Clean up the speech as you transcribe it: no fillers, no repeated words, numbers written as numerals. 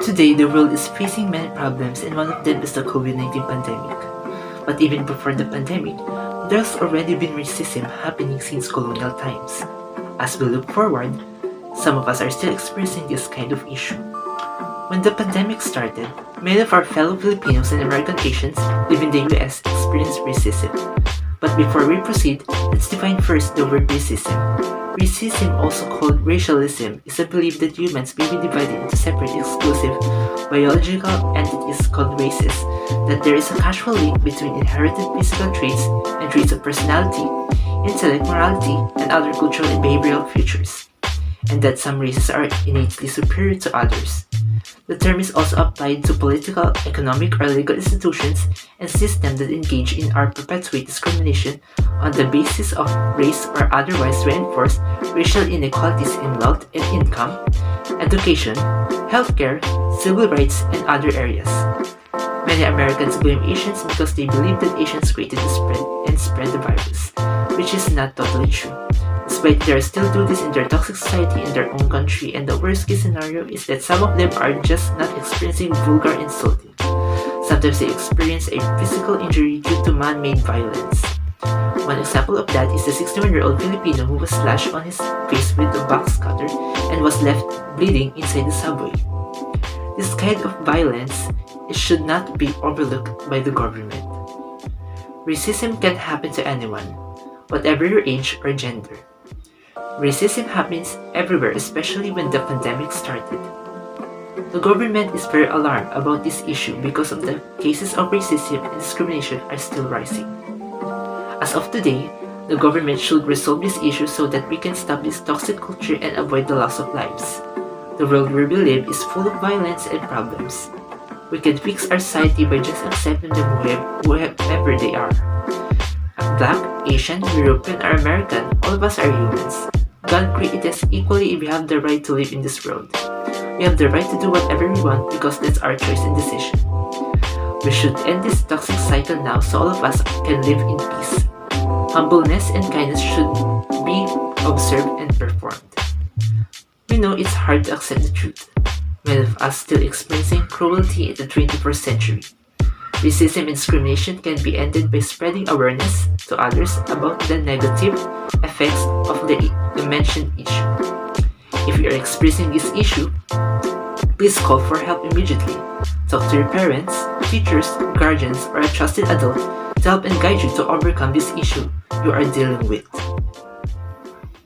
Today, the world is facing many problems, and one of them is the COVID-19 pandemic. But even before the pandemic, there's already been racism happening since colonial times. As we look forward, some of us are still experiencing this kind of issue. When the pandemic started, many of our fellow Filipinos and American Asians living in the US experienced racism. But before we proceed, let's define first the word racism. Racism, also called racialism, is a belief that humans may be divided into separate, exclusive, biological entities called races, that there is a causal link between inherited physical traits and traits of personality, intellect, morality, and other cultural and behavioral features, and that some races are innately superior to others. The term is also applied to political, economic, or legal institutions and systems that engage in or perpetuate discrimination on the basis of race or otherwise reinforce racial inequalities in wealth and income, education, healthcare, civil rights, and other areas. Many Americans blame Asians because they believe that Asians created the spread the virus, which is not totally true. Despite they still do this in their toxic society in their own country, and the worst case scenario is that some of them are just not experiencing vulgar insulting. Sometimes they experience a physical injury due to man-made violence. One example of that is the 61-year-old Filipino who was slashed on his face with a box cutter and was left bleeding inside the subway. This kind of violence should not be overlooked by the government. Racism can happen to anyone, whatever your age or gender. Racism happens everywhere, especially when the pandemic started. The government is very alarmed about this issue because of the cases of racism and discrimination are still rising. As of today, the government should resolve this issue so that we can stop this toxic culture and avoid the loss of lives. The world where we live is full of violence and problems. We can fix our society by just accepting them whoever they are. Black, Asian, European, or American, all of us are humans. God created us equally. We have the right to live in this world. We have the right to do whatever we want because that's our choice and decision. We should end this toxic cycle now so all of us can live in peace. Humbleness and kindness should be observed and performed. We know it's hard to accept the truth. Many of us still experiencing cruelty in the 21st century. Racism and discrimination can be ended by spreading awareness to others about the negative effects of the mentioned issue. If you are experiencing this issue, please call for help immediately. Talk to your parents, teachers, guardians, or a trusted adult to help and guide you to overcome this issue you are dealing with.